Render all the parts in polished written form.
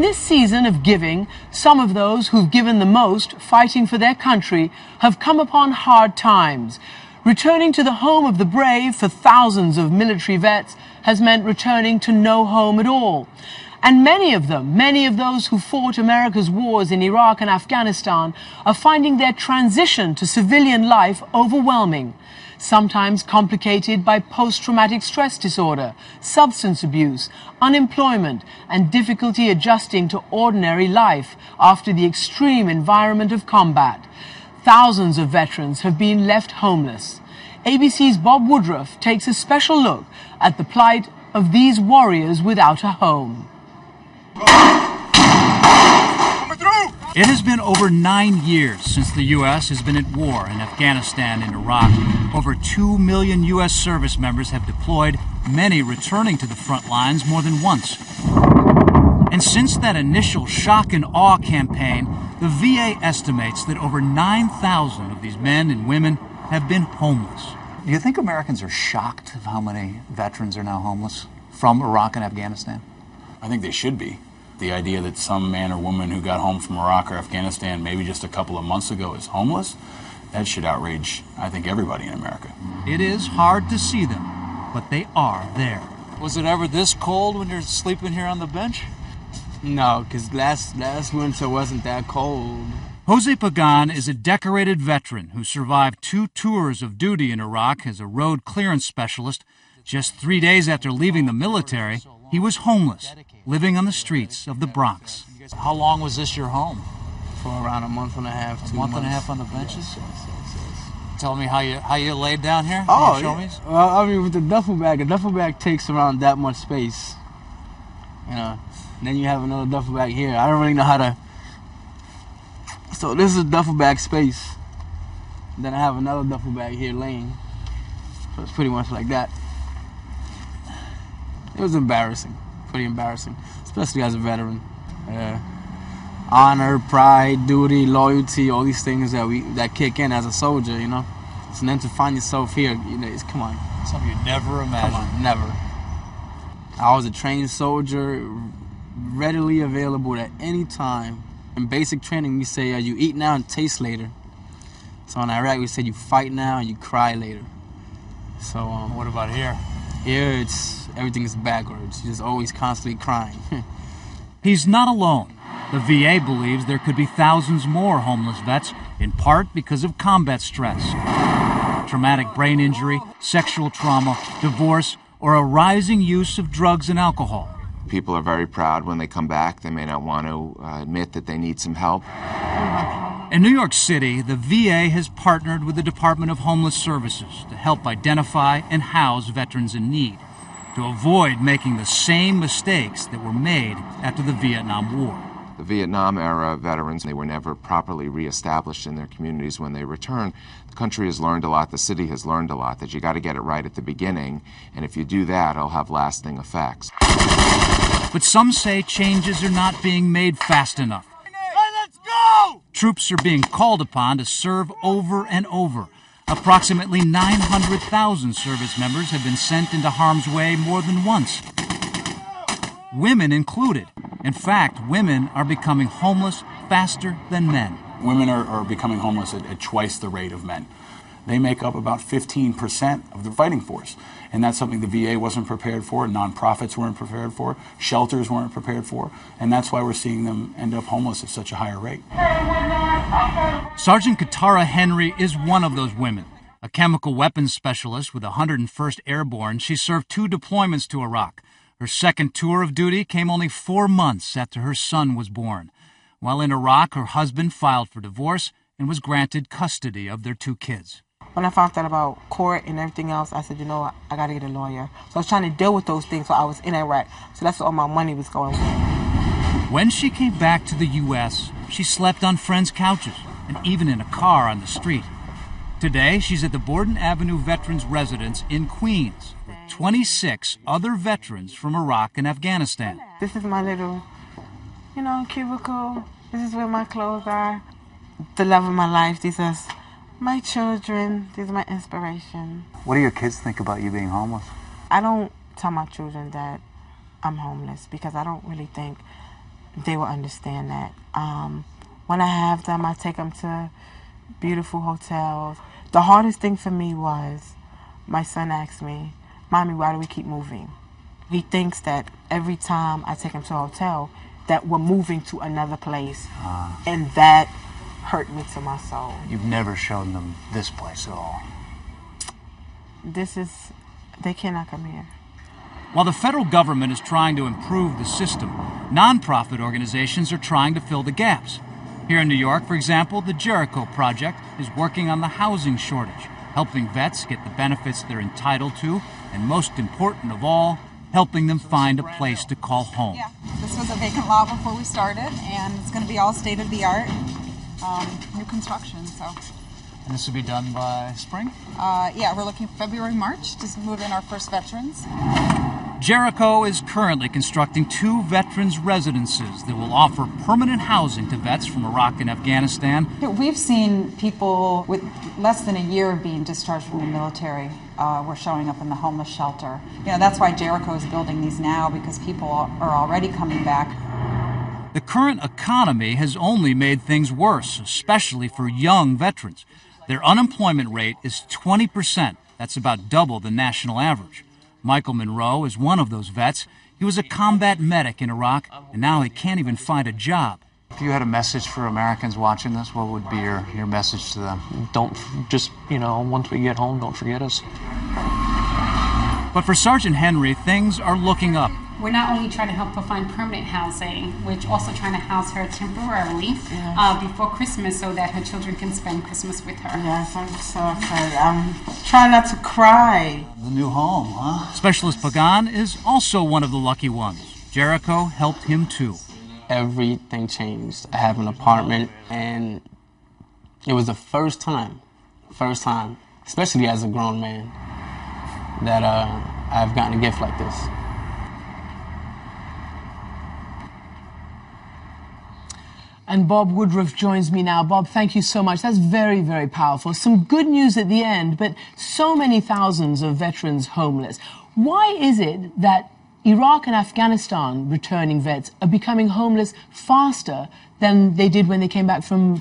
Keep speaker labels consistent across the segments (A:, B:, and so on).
A: this season of giving, some of those who've given the most, fighting for their country, have come upon hard times. Returning to the home of the brave for thousands of military vets has meant returning to no home at all. And many of them, many of those who fought America's wars in Iraq and Afghanistan, are finding their transition to civilian life overwhelming. Sometimes complicated by post-traumatic stress disorder, substance abuse, unemployment, and difficulty adjusting to ordinary life after the extreme environment of combat. Thousands of veterans have been left homeless. ABC's Bob Woodruff takes a special look at the plight of these warriors without a home.
B: It has been over 9 years since the U.S. has been at war in Afghanistan and Iraq. Over 2 million U.S. service members have deployed, many returning to the front lines more than once. And since that initial shock and awe campaign, the VA estimates that over 9,000 of these men and women have been homeless.
C: Do you think Americans are shocked of how many veterans are now homeless from Iraq and Afghanistan?
D: I think they should be. The idea that some man or woman who got home from Iraq or Afghanistan maybe just a couple of months ago is homeless, that should outrage, I think, everybody in America.
B: It is hard to see them, but they are there.
E: Was it ever this cold when you're sleeping here on the bench?
F: No, because last winter wasn't that cold.
B: Jose Pagan is a decorated veteran who survived 2 tours of duty in Iraq as a road clearance specialist. Just 3 days after leaving the military, he was homeless, living on the streets of the Bronx.
E: How long was this your home?
F: For around a month and a half, 2 months.
E: A month and a half on the benches? Tell me how you laid down here?
F: Oh,
E: show me?
F: Well, I mean, with the duffel bag takes around that much space. You know, and then you have another duffel bag here. I don't really know how to... So this is duffel bag space. Then I have another duffel bag here laying. So it's pretty much like that. It was embarrassing, pretty embarrassing, especially as a veteran. Honor, pride, duty, loyalty, all these things that kick in as a soldier, you know. And then to find yourself here, you know, come on.
E: Something you never imagined.
F: Come on, never. I was a trained soldier, readily available at any time. In basic training, we say you eat now and taste later. So in Iraq, we say you fight now and you cry later. So
E: what about here?
F: Here, everything is backwards. You're just always constantly crying.
B: He's not alone. The VA believes there could be thousands more homeless vets, in part because of combat stress, traumatic brain injury, sexual trauma, divorce, or a rising use of drugs and alcohol.
G: People are very proud when they come back. They may not want to admit that they need some help.
B: In New York City, the VA has partnered with the Department of Homeless Services to help identify and house veterans in need, to avoid making the same mistakes that were made after the Vietnam War.
G: The Vietnam-era veterans, they were never properly reestablished in their communities when they returned. The country has learned a lot, the city has learned a lot, that you got to get it right at the beginning, and if you do that, it'll have lasting effects.
B: But some say changes are not being made fast enough.
E: Let's go!
B: Troops are being called upon to serve over and over. Approximately 900,000 service members have been sent into harm's way more than once, women included. In fact, women are becoming homeless faster than men.
D: Women are becoming homeless at twice the rate of men. They make up about 15% of the fighting force, and that's something the VA wasn't prepared for, nonprofits weren't prepared for, shelters weren't prepared for, and that's why we're seeing them end up homeless at such a higher rate.
B: Sergeant Katara Henry is one of those women. A chemical weapons specialist with the 101st Airborne, she served 2 deployments to Iraq. Her second tour of duty came only 4 months after her son was born. While in Iraq, her husband filed for divorce and was granted custody of their 2 kids.
H: When I found out about court and everything else, I said, you know what, I got to get a lawyer. So I was trying to deal with those things while I was in Iraq. So that's where all my money was going.
B: When she came back to the U.S., she slept on friends' couches and even in a car on the street. Today, she's at the Borden Avenue Veterans Residence in Queens with 26 other veterans from Iraq and Afghanistan.
H: This is my little, cubicle. This is where my clothes are. The love of my life. These are my children. These are my inspiration.
C: What do your kids think about you being homeless?
H: I don't tell my children that I'm homeless because I don't really think they will understand that. When I have them, I take them to beautiful hotels. The hardest thing for me was my son asked me, "Mommy, why do we keep moving?" He thinks that every time I take him to a hotel that we're moving to another place, and that hurt me to my soul.
C: You've never shown them this place at all.
H: They cannot come here.
B: While the federal government is trying to improve the system, nonprofit organizations are trying to fill the gaps. Here in New York, for example, the Jericho Project is working on the housing shortage, helping vets get the benefits they're entitled to, and most important of all, helping them find a place to call home.
I: Yeah, this was a vacant lot before we started, and it's going to be all state-of-the-art, new construction, so.
C: And this will be done by spring?
I: Yeah, we're looking February, March to move in our first veterans.
B: Jericho is currently constructing 2 veterans' residences that will offer permanent housing to vets from Iraq and Afghanistan.
J: We've seen people with less than a year of being discharged from the military were showing up in the homeless shelter. You know, that's why Jericho is building these now, because people are already coming back.
B: The current economy has only made things worse, especially for young veterans. Their unemployment rate is 20%. That's about double the national average. Michael Monroe is one of those vets. He was a combat medic in Iraq, and now he can't even find a job.
C: If you had a message for Americans watching this, what would be your message to them?
K: Don't just, once we get home, don't forget us.
B: But for Sergeant Henry, things are looking up.
L: We're not only trying to help her find permanent housing, we're also trying to house her temporarily before Christmas so that her children can spend Christmas with her.
H: Yes, I'm so excited. I'm trying not to cry.
C: The new home, huh?
B: Specialist Pagan is also one of the lucky ones. Jericho helped him too.
F: Everything changed. I have an apartment, and it was the first time, especially as a grown man, that I've gotten a gift like this.
A: And Bob Woodruff joins me now. Bob, thank you so much. That's very, very powerful. Some good news at the end, but so many thousands of veterans homeless. Why is it that Iraq and Afghanistan returning vets are becoming homeless faster than they did when they came back from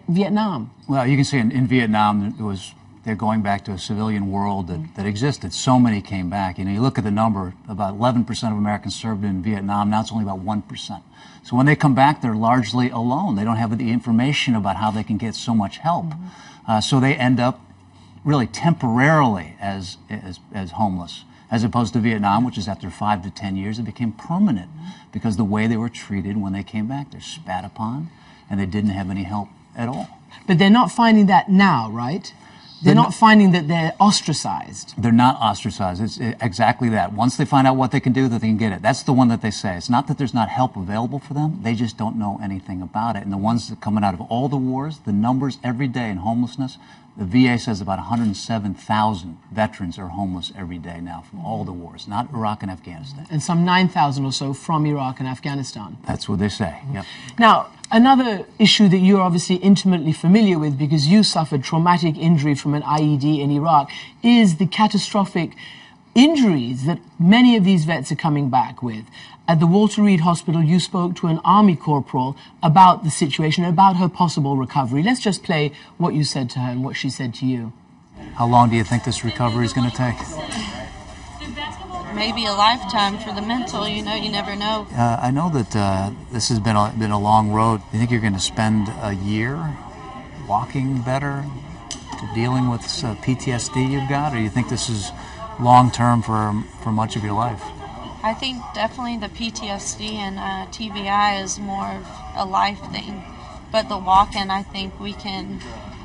A: Vietnam?
C: Well, you can see in Vietnam, they're going back to a civilian world that existed. So many came back. You look at the number, about 11% of Americans served in Vietnam. Now it's only about 1%. So when they come back, they're largely alone. They don't have the information about how they can get so much help. So they end up really temporarily as homeless, as opposed to Vietnam, which is after 5 to 10 years, it became permanent because the way they were treated when they came back, they're spat upon, and they didn't have any help at all.
A: But they're not finding that now, right? They're not finding that they're ostracized.
C: They're not ostracized. It's exactly that. Once they find out what they can do, that they can get it. That's the one that they say. It's not that there's not help available for them. They just don't know anything about it. And the ones that are coming out of all the wars, the numbers every day in homelessness, the VA says about 107,000 veterans are homeless every day now from all the wars, not Iraq and Afghanistan.
A: And some 9,000 or so from Iraq and Afghanistan.
C: That's what they say, yep.
A: Now, another issue that you're obviously intimately familiar with because you suffered traumatic injury from an IED in Iraq is the catastrophic injuries that many of these vets are coming back with. At the Walter Reed Hospital, you spoke to an Army corporal about the situation, about her possible recovery. Let's just play what you said to her and what she said to you.
C: How long do you think this recovery is going to take?
M: Maybe a lifetime for the mental, you never know.
C: I know that this has been a long road. Do you think you're going to spend a year walking better, dealing with PTSD you've got, or do you think this is long-term for much of your life?
M: I think definitely the PTSD and TBI is more of a life thing. But the walking, I think we can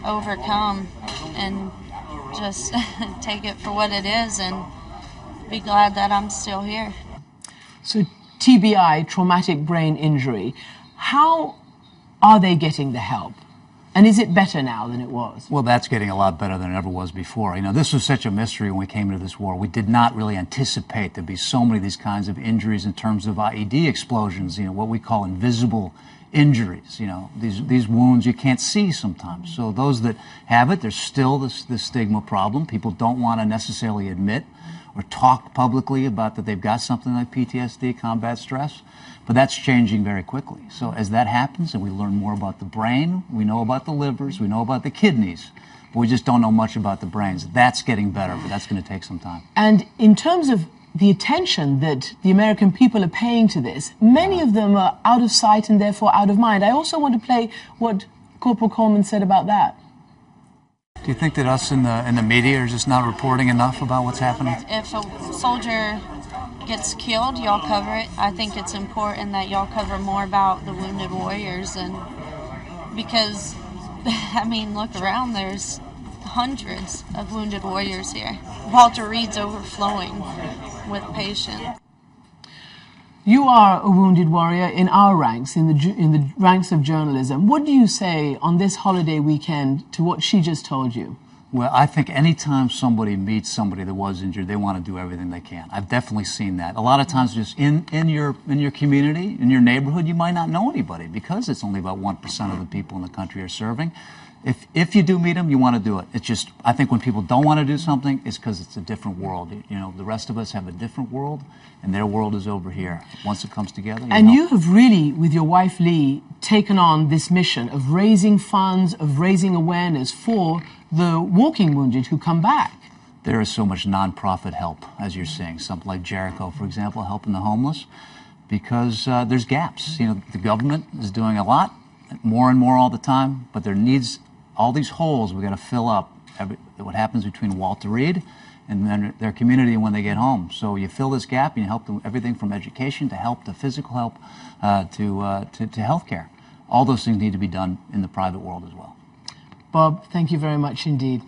M: overcome and just take it for what it is and be glad that I'm still here.
A: So TBI, traumatic brain injury, how are they getting the help? And is it better now than it was?
C: Well, that's getting a lot better than it ever was before. This was such a mystery when we came into this war. We did not really anticipate there'd be so many of these kinds of injuries in terms of IED explosions, what we call invisible injuries, these wounds you can't see sometimes. So those that have it, there's still this stigma problem. People don't want to necessarily admit or talk publicly about that they've got something like PTSD, combat stress. But that's changing very quickly. So as that happens and we learn more about the brain, we know about the livers, we know about the kidneys, but we just don't know much about the brains. That's getting better, but that's going to take some time.
A: And in terms of the attention that the American people are paying to this, many of them are out of sight and therefore out of mind. I also want to play what Corporal Coleman said about that.
B: Do you think that us in the media are just not reporting enough about what's happening?
M: If a soldier gets killed, y'all cover it. I think it's important that y'all cover more about the wounded warriors, and because, I mean, look around, there's hundreds of wounded warriors here. Walter Reed's overflowing with patients.
A: You are a wounded warrior in our ranks, in the ranks of journalism. What do you say on this holiday weekend to what she just told you?
C: Well, I think anytime somebody meets somebody that was injured, they want to do everything they can. I've definitely seen that. A lot of times just in your community, in your neighborhood, you might not know anybody because it's only about 1% of the people in the country are serving. If you do meet them, you want to do it. It's just, I think when people don't want to do something, it's because it's a different world. You know, the rest of us have a different world, and their world is over here. Once it comes together,
A: and you have really, with your wife Lee, taken on this mission of raising funds, of raising awareness for the walking wounded who come back.
C: There is so much nonprofit help, as you're seeing. Something like Jericho, for example, helping the homeless, because there's gaps. You know, the government is doing a lot, more and more all the time, but there needs all these holes we got to fill up. What happens between Walter Reed and then their community when they get home. So you fill this gap and you help them everything from education to help to physical help to health care. All those things need to be done in the private world as well.
A: Bob, thank you very much indeed.